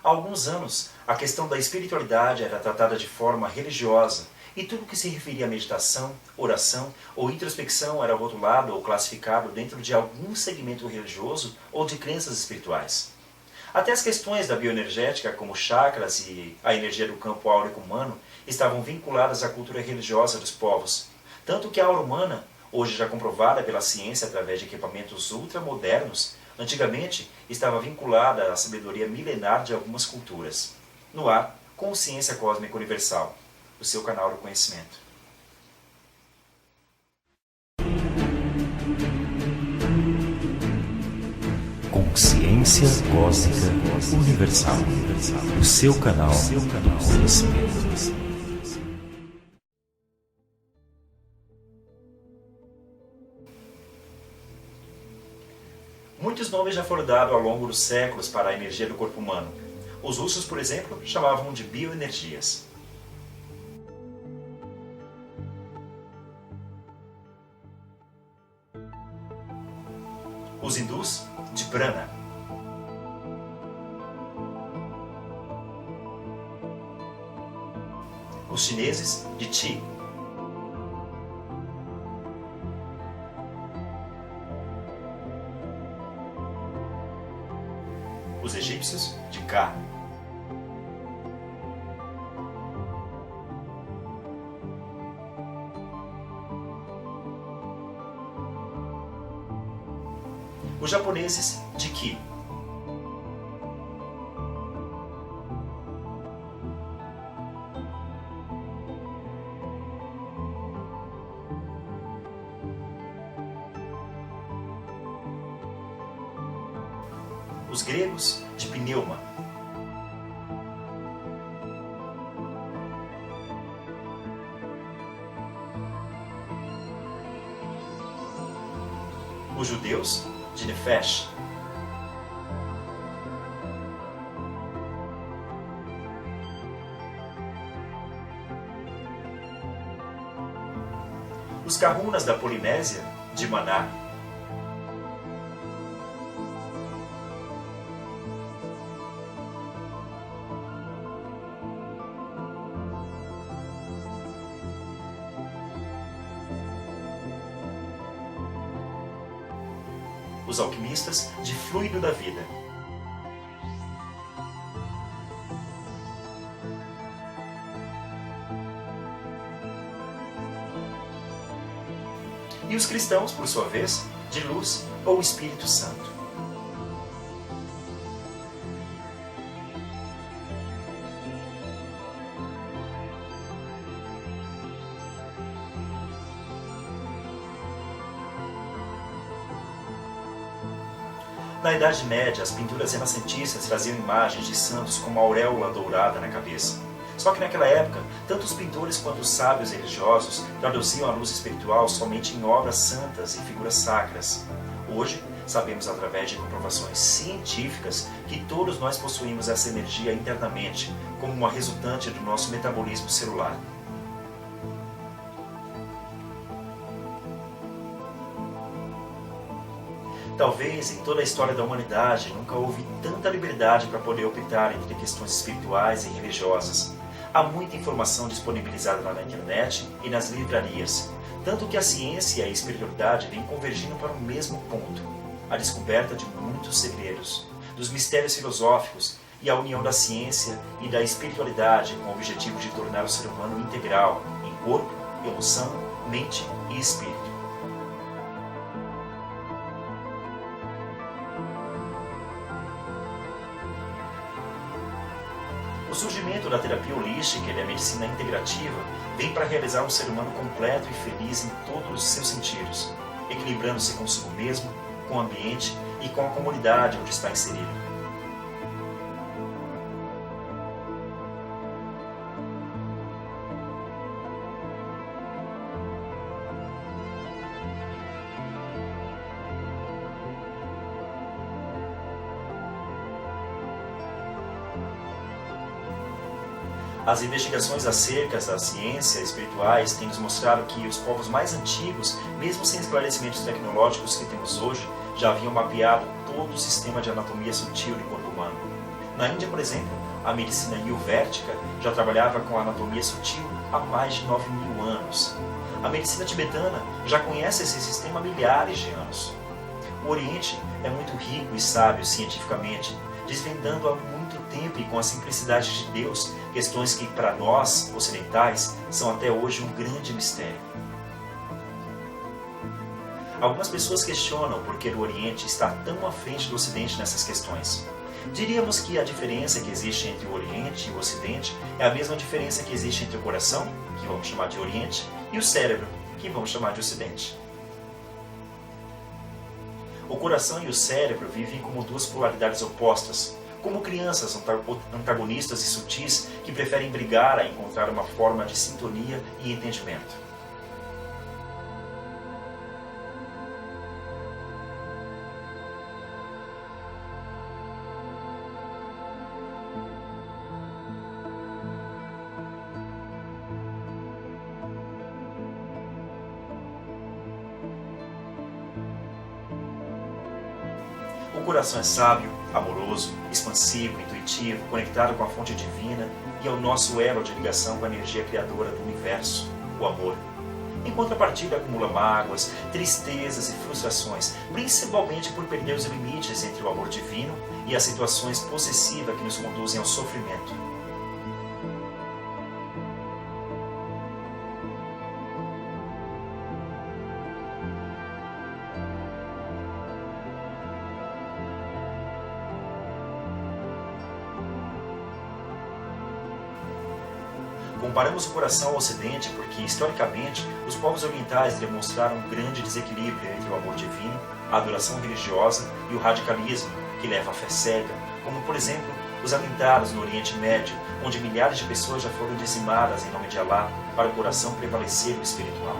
Há alguns anos, a questão da espiritualidade era tratada de forma religiosa e tudo que se referia à meditação, oração ou introspecção era rotulado ou classificado dentro de algum segmento religioso ou de crenças espirituais. Até as questões da bioenergética, como chakras e a energia do campo áurico humano, estavam vinculadas à cultura religiosa dos povos. Tanto que a aura humana, hoje já comprovada pela ciência através de equipamentos ultramodernos, antigamente estava vinculada à sabedoria milenar de algumas culturas. No ar, Consciência Cósmica Universal, o seu canal do conhecimento. Consciência Cósmica Universal, o seu canal do conhecimento. Muitos nomes já foram dados ao longo dos séculos para a energia do corpo humano. Os russos, por exemplo, chamavam de bioenergias. Os hindus, de prana. Os chineses, de chi. Os egípcios, de Ka. Os japoneses, de Ki. Os gregos, de pneuma. Os judeus, de nefesh. Os kahunas da Polinésia, de maná. Os alquimistas, de fluido da vida. E os cristãos, por sua vez, de luz ou Espírito Santo. Na Idade Média, as pinturas renascentistas traziam imagens de santos com uma auréola dourada na cabeça. Só que naquela época, tanto os pintores quanto os sábios religiosos traduziam a luz espiritual somente em obras santas e figuras sacras. Hoje, sabemos através de comprovações científicas que todos nós possuímos essa energia internamente, como uma resultante do nosso metabolismo celular. Talvez em toda a história da humanidade nunca houve tanta liberdade para poder optar entre questões espirituais e religiosas. Há muita informação disponibilizada na internet e nas livrarias, tanto que a ciência e a espiritualidade vêm convergindo para o mesmo ponto, a descoberta de muitos segredos, dos mistérios filosóficos e a união da ciência e da espiritualidade com o objetivo de tornar o ser humano integral em corpo, emoção, mente e espírito. O surgimento da terapia holística e da medicina integrativa vem para realizar um ser humano completo e feliz em todos os seus sentidos, equilibrando-se consigo mesmo, com o ambiente e com a comunidade onde está inserido. As investigações acerca da ciência espirituais têm nos mostrado que os povos mais antigos, mesmo sem esclarecimentos tecnológicos que temos hoje, já haviam mapeado todo o sistema de anatomia sutil do corpo humano. Na Índia, por exemplo, a medicina ayurvédica já trabalhava com a anatomia sutil há mais de 9.000 anos. A medicina tibetana já conhece esse sistema há milhares de anos. O Oriente é muito rico e sábio cientificamente, desvendando há muito tempo e com a simplicidade de Deus questões que, para nós, ocidentais, são até hoje um grande mistério. Algumas pessoas questionam por que o Oriente está tão à frente do Ocidente nessas questões. Diríamos que a diferença que existe entre o Oriente e o Ocidente é a mesma diferença que existe entre o coração, que vamos chamar de Oriente, e o cérebro, que vamos chamar de Ocidente. O coração e o cérebro vivem como duas polaridades opostas, como crianças antagonistas e sutis que preferem brigar a encontrar uma forma de sintonia e entendimento. O coração é sábio, amoroso, expansivo, intuitivo, conectado com a fonte divina e é o nosso elo de ligação com a energia criadora do universo, o amor. Em contrapartida, acumula mágoas, tristezas e frustrações, principalmente por perder os limites entre o amor divino e as situações possessivas que nos conduzem ao sofrimento. Comparamos o coração ao Ocidente porque, historicamente, os povos orientais demonstraram um grande desequilíbrio entre o amor divino, a adoração religiosa e o radicalismo, que leva à fé cega, como, por exemplo, os atentados no Oriente Médio, onde milhares de pessoas já foram dizimadas em nome de Alá para o coração prevalecer o espiritual.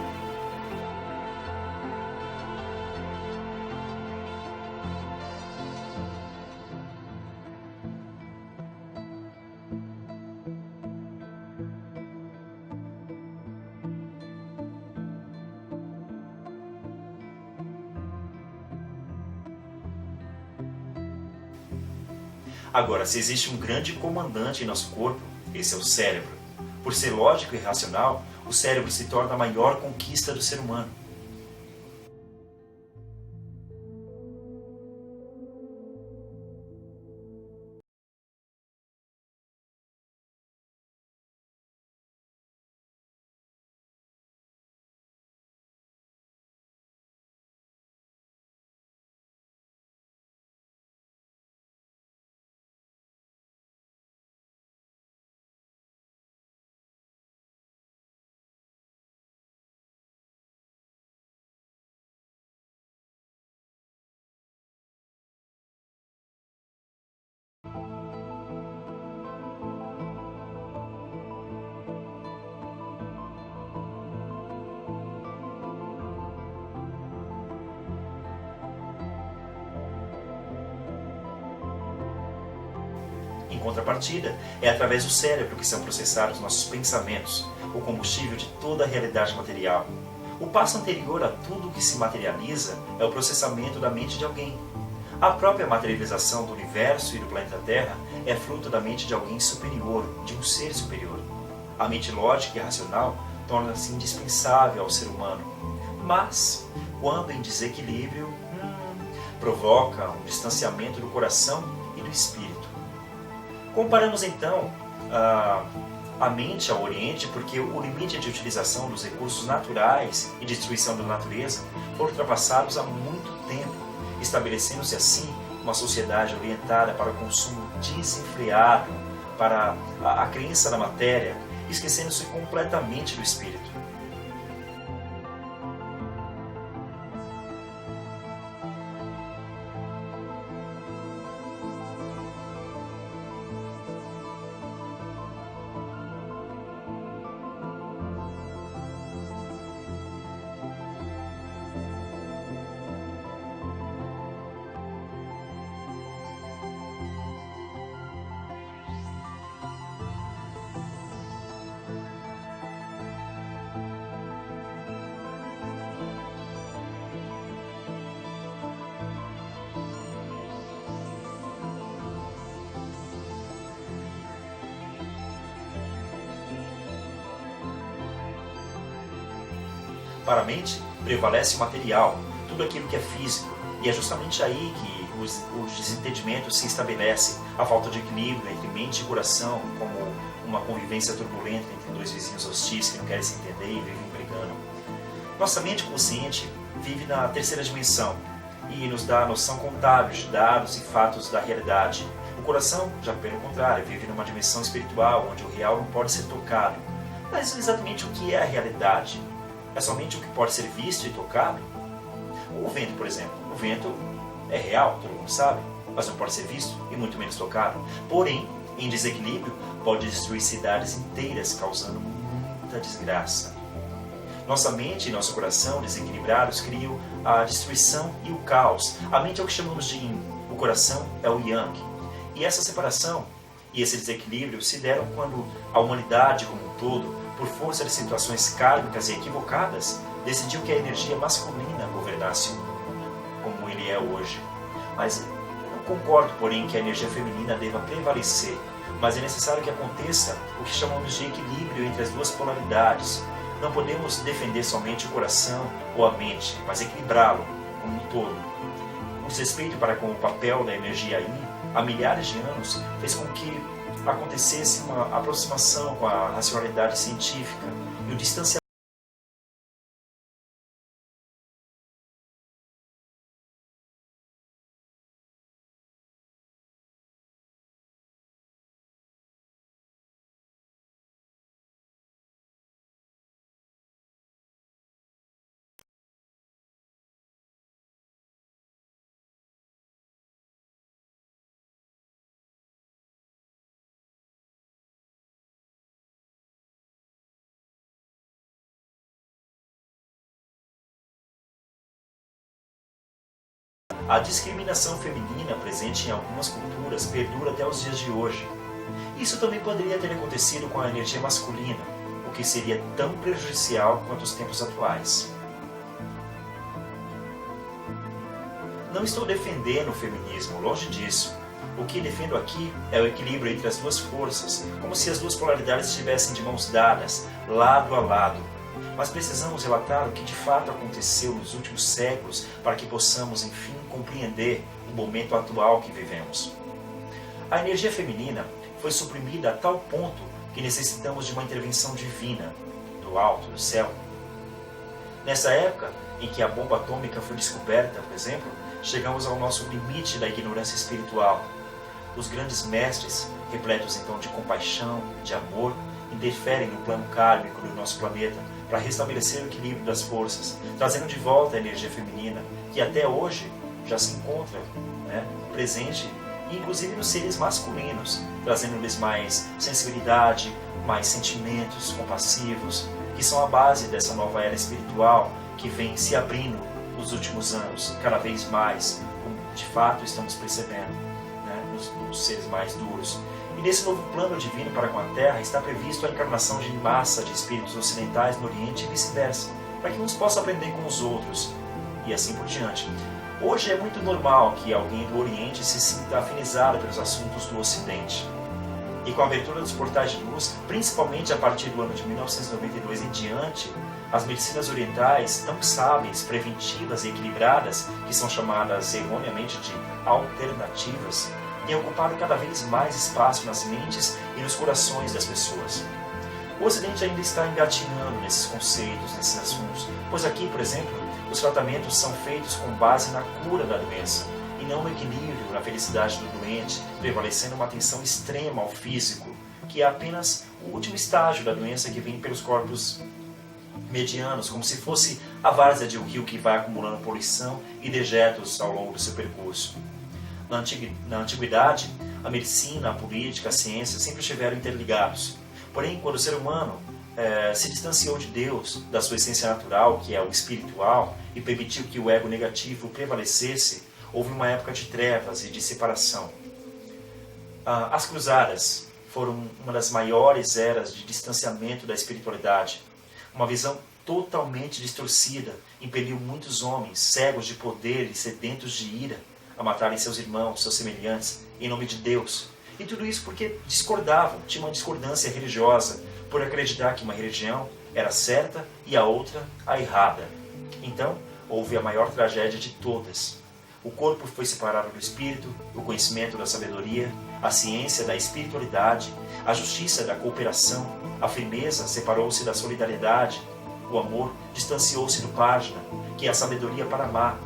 Agora, se existe um grande comandante em nosso corpo, esse é o cérebro. Por ser lógico e racional, o cérebro se torna a maior conquista do ser humano. Em contrapartida, é através do cérebro que são processados nossos pensamentos, o combustível de toda a realidade material. O passo anterior a tudo que se materializa é o processamento da mente de alguém. A própria materialização do universo e do planeta Terra é fruto da mente de alguém superior, de um ser superior. A mente lógica e racional torna-se indispensável ao ser humano, mas, quando em desequilíbrio, provoca um distanciamento do coração e do espírito. Comparamos então a mente ao Oriente porque o limite de utilização dos recursos naturais e destruição da natureza foram ultrapassados há muito tempo, estabelecendo-se assim uma sociedade orientada para o consumo desenfreado, para a crença na matéria, esquecendo-se completamente do espírito. Para a mente, prevalece o material, tudo aquilo que é físico, e é justamente aí que o desentendimento se estabelece, a falta de equilíbrio entre mente e coração, como uma convivência turbulenta entre dois vizinhos hostis que não querem se entender e vivem brigando. Nossa mente consciente vive na terceira dimensão e nos dá a noção contábil de dados e fatos da realidade. O coração, já pelo contrário, vive numa dimensão espiritual, onde o real não pode ser tocado. Mas exatamente o que é a realidade? É somente o que pode ser visto e tocado? O vento, por exemplo. O vento é real, todo mundo sabe, mas não pode ser visto e muito menos tocado. Porém, em desequilíbrio, pode destruir cidades inteiras, causando muita desgraça. Nossa mente e nosso coração desequilibrados criam a destruição e o caos. A mente é o que chamamos de Yin, o coração é o Yang. E essa separação e esse desequilíbrio se deram quando a humanidade como um todo, por força de situações kármicas e equivocadas, decidiu que a energia masculina governasse o mundo, como ele é hoje. Mas eu concordo, porém, que a energia feminina deva prevalecer, mas é necessário que aconteça o que chamamos de equilíbrio entre as duas polaridades. Não podemos defender somente o coração ou a mente, mas equilibrá-lo como um todo. O desrespeito para com o papel da energia Yin, há milhares de anos, fez com que acontecesse uma aproximação com a racionalidade científica e o distanciamento. A discriminação feminina presente em algumas culturas perdura até os dias de hoje. Isso também poderia ter acontecido com a energia masculina, o que seria tão prejudicial quanto os tempos atuais. Não estou defendendo o feminismo, longe disso. O que defendo aqui é o equilíbrio entre as duas forças, como se as duas polaridades estivessem de mãos dadas, lado a lado. Mas precisamos relatar o que de fato aconteceu nos últimos séculos para que possamos, enfim, compreender o momento atual que vivemos. A energia feminina foi suprimida a tal ponto que necessitamos de uma intervenção divina, do alto, do céu. Nessa época em que a bomba atômica foi descoberta, por exemplo, chegamos ao nosso limite da ignorância espiritual. Os grandes mestres, repletos então de compaixão, de amor, interferem no plano kármico do nosso planeta para restabelecer o equilíbrio das forças, trazendo de volta a energia feminina, que até hoje já se encontra presente, inclusive nos seres masculinos, trazendo-lhes mais sensibilidade, mais sentimentos compassivos, que são a base dessa nova era espiritual que vem se abrindo nos últimos anos, cada vez mais, como de fato estamos percebendo, nos seres mais duros. E nesse novo plano divino para com a Terra está previsto a encarnação de massa de espíritos ocidentais no Oriente e vice-versa, para que uns possam aprender com os outros, e assim por diante. Hoje é muito normal que alguém do Oriente se sinta afinizado pelos assuntos do Ocidente. E com a abertura dos portais de luz, principalmente a partir do ano de 1992 em diante, as medicinas orientais, tão sábias, preventivas e equilibradas, que são chamadas erroneamente de alternativas, têm ocupado cada vez mais espaço nas mentes e nos corações das pessoas. O Ocidente ainda está engatinhando nesses conceitos, nesses assuntos, pois aqui, por exemplo, os tratamentos são feitos com base na cura da doença, e não no equilíbrio, na felicidade do doente, prevalecendo uma atenção extrema ao físico, que é apenas o último estágio da doença que vem pelos corpos medianos, como se fosse a várzea de um rio que vai acumulando poluição e dejetos ao longo do seu percurso. Na antiguidade, a medicina, a política, a ciência sempre estiveram interligados. Porém, quando o ser humano se distanciou de Deus, da sua essência natural, que é o espiritual, e permitiu que o ego negativo prevalecesse, houve uma época de trevas e de separação. As cruzadas foram uma das maiores eras de distanciamento da espiritualidade. Uma visão totalmente distorcida impeliu muitos homens, cegos de poder e sedentos de ira, a matarem seus irmãos, seus semelhantes, em nome de Deus. E tudo isso porque discordavam, tinham uma discordância religiosa, por acreditar que uma religião era certa e a outra a errada. Então, houve a maior tragédia de todas. O corpo foi separado do espírito, o conhecimento da sabedoria, a ciência da espiritualidade, a justiça da cooperação, a firmeza separou-se da solidariedade, o amor distanciou-se do página, que é a sabedoria para amar.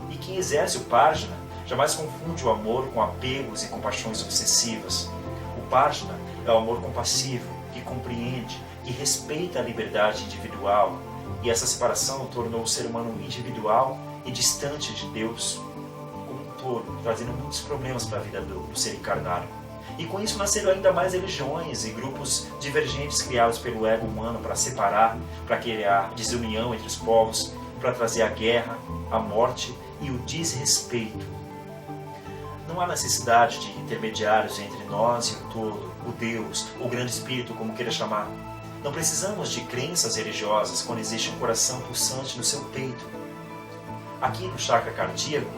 E quem exerce o página jamais confunde o amor com apegos e compaixões obsessivas. O página é o amor compassivo, que compreende, que respeita a liberdade individual, e essa separação tornou o ser humano individual e distante de Deus como um todo, trazendo muitos problemas para a vida do ser encarnado. E com isso nasceram ainda mais religiões e grupos divergentes criados pelo ego humano para separar, para criar desunião entre os povos, para trazer a guerra, a morte e o desrespeito. Não há necessidade de intermediários entre nós e o todo, o Deus, o grande espírito, como queira chamar. Não precisamos de crenças religiosas quando existe um coração pulsante no seu peito. Aqui no chakra cardíaco,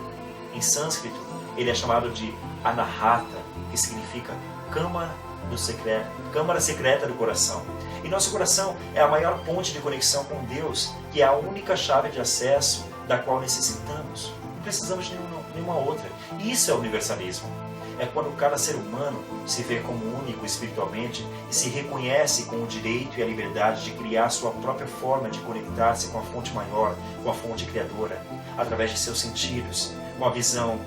em sânscrito, ele é chamado de Anahata, que significa câmara secreta do coração. E nosso coração é a maior ponte de conexão com Deus, que é a única chave de acesso da qual necessitamos. Não precisamos de nenhuma outra. Isso é o universalismo. É quando cada ser humano se vê como único espiritualmente e se reconhece com o direito e a liberdade de criar sua própria forma de conectar-se com a fonte maior, com a fonte criadora, através de seus sentidos, com a visão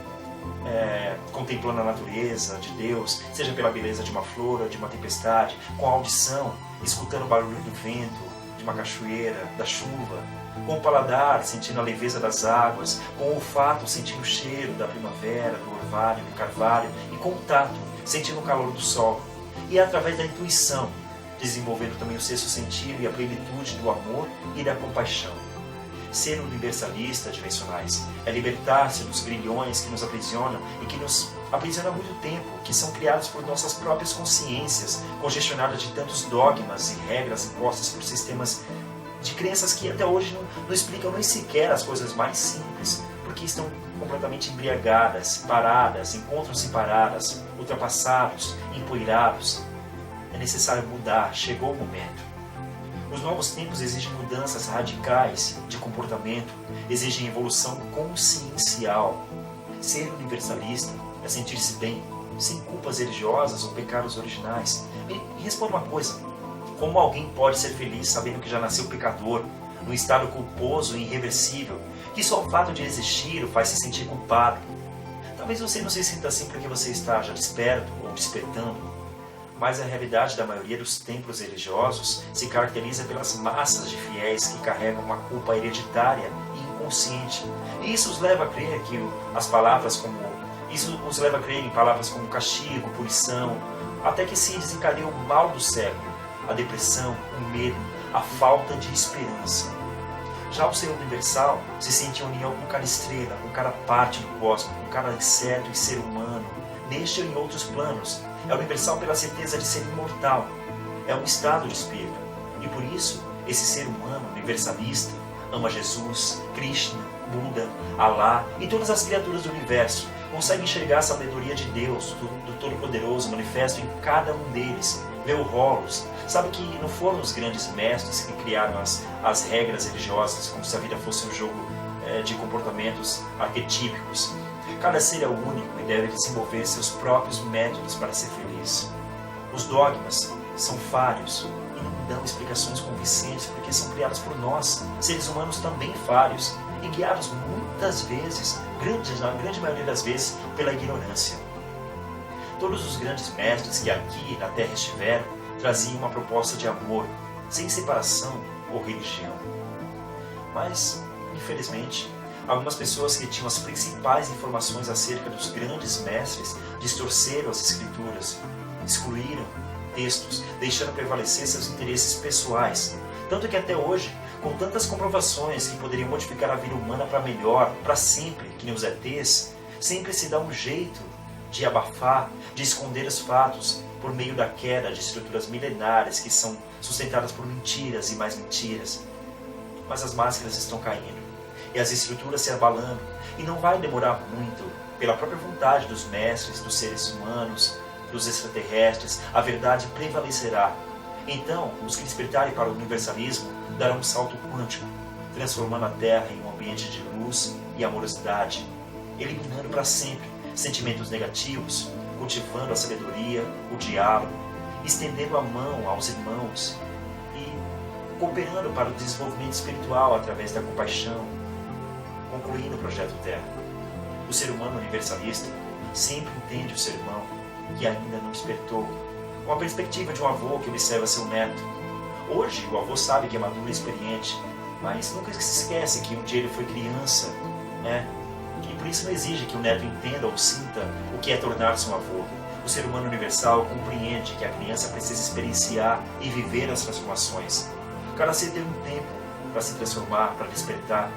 contemplando a natureza de Deus, seja pela beleza de uma flor ou de uma tempestade, com a audição, escutando o barulho do vento, de uma cachoeira, da chuva, com o paladar, sentindo a leveza das águas, com o olfato, sentindo o cheiro da primavera, do orvalho, do carvalho, e com o tato, sentindo o calor do sol. E é através da intuição, desenvolvendo também o sexto sentido e a plenitude do amor e da compaixão. Ser universalista, dimensionais, é libertar-se dos grilhões que nos aprisionam e que nos aprisionam há muito tempo, que são criados por nossas próprias consciências, congestionadas de tantos dogmas e regras impostas por sistemas de crenças que até hoje não explicam nem sequer as coisas mais simples, porque estão completamente embriagadas, paradas, encontram-se paradas, ultrapassados, empoeirados. É necessário mudar, chegou o momento. Os novos tempos exigem mudanças radicais de comportamento, exigem evolução consciencial. Ser universalista é sentir-se bem, sem culpas religiosas ou pecados originais. Me responda uma coisa: como alguém pode ser feliz sabendo que já nasceu pecador, num estado culposo e irreversível, que só o fato de existir o faz se sentir culpado? Talvez você não se sinta assim porque você está já desperto ou despertando, mas a realidade da maioria dos templos religiosos se caracteriza pelas massas de fiéis que carregam uma culpa hereditária e inconsciente. E isso os leva a crer que os leva a crer em palavras como castigo, punição, até que se desencadeia o mal do século, a depressão, o medo, a falta de esperança. Já o ser universal se sente em união com cada estrela, com cada parte do cosmos, com cada inseto e ser humano, neste ou em outros planos. É universal pela certeza de ser imortal. É um estado de espírito. E por isso, esse ser humano universalista ama Jesus, Krishna, Buda, Alá e todas as criaturas do universo. Consegue enxergar a sabedoria de Deus, do Todo-Poderoso, manifesto em cada um deles. Vê o Horus. Sabe que não foram os grandes mestres que criaram as regras religiosas, como se a vida fosse um jogo de comportamentos arquetípicos. Cada ser é único e deve desenvolver seus próprios métodos para ser feliz. Os dogmas são falhos e não dão explicações convincentes porque são criados por nós, seres humanos também falhos, e guiados muitas vezes, na grande maioria das vezes, pela ignorância. Todos os grandes mestres que aqui na Terra estiveram traziam uma proposta de amor, sem separação ou religião. Mas, infelizmente, algumas pessoas que tinham as principais informações acerca dos grandes mestres distorceram as escrituras, excluíram textos, deixando prevalecer seus interesses pessoais. Tanto que até hoje, com tantas comprovações que poderiam modificar a vida humana para melhor, para sempre, que nem os ETs, sempre se dá um jeito de abafar, de esconder os fatos por meio da queda de estruturas milenares que são sustentadas por mentiras e mais mentiras. Mas as máscaras estão caindo e as estruturas se abalando, e não vai demorar muito, pela própria vontade dos mestres, dos seres humanos, dos extraterrestres, a verdade prevalecerá. Então, os que despertarem para o universalismo darão um salto quântico, transformando a Terra em um ambiente de luz e amorosidade, eliminando para sempre sentimentos negativos, cultivando a sabedoria, o diálogo, estendendo a mão aos irmãos e cooperando para o desenvolvimento espiritual através da compaixão, concluindo o projeto Terra. O ser humano universalista sempre entende o ser irmão que ainda não despertou, com a perspectiva de um avô que observa seu neto. Hoje, o avô sabe que é maduro e experiente, mas nunca se esquece que um dia ele foi criança, né? E por isso não exige que o neto entenda ou sinta o que é tornar-se um avô. O ser humano universal compreende que a criança precisa experienciar e viver as transformações. Cada ser tem um tempo para se transformar, para despertar.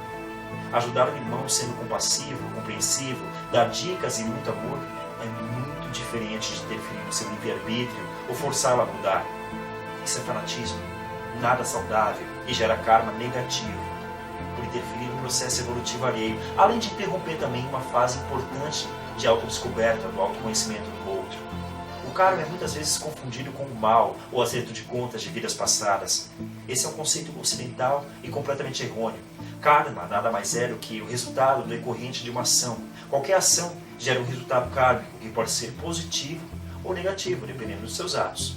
Ajudar o irmão sendo compassivo, compreensivo, dar dicas e muito amor é muito diferente de interferir no seu livre-arbítrio ou forçá-lo a mudar. Isso é fanatismo, nada saudável e gera karma negativo, por interferir no processo evolutivo alheio, além de interromper também uma fase importante de autodescoberta, do autoconhecimento do outro. O karma é muitas vezes confundido com o mal ou acerto de contas de vidas passadas. Esse é um conceito ocidental e completamente errôneo. Karma nada mais é do que o resultado decorrente de uma ação. Qualquer ação gera um resultado kármico que pode ser positivo ou negativo, dependendo dos seus atos.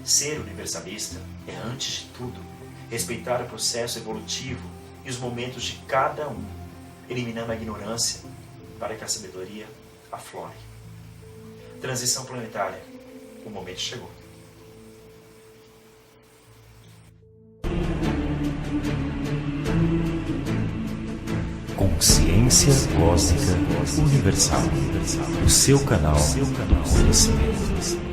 Ser universalista é, antes de tudo, respeitar o processo evolutivo e os momentos de cada um, eliminando a ignorância para que a sabedoria aflore. Transição planetária. O momento chegou. Consciência Cósmica Universal. O seu canal de conhecimento.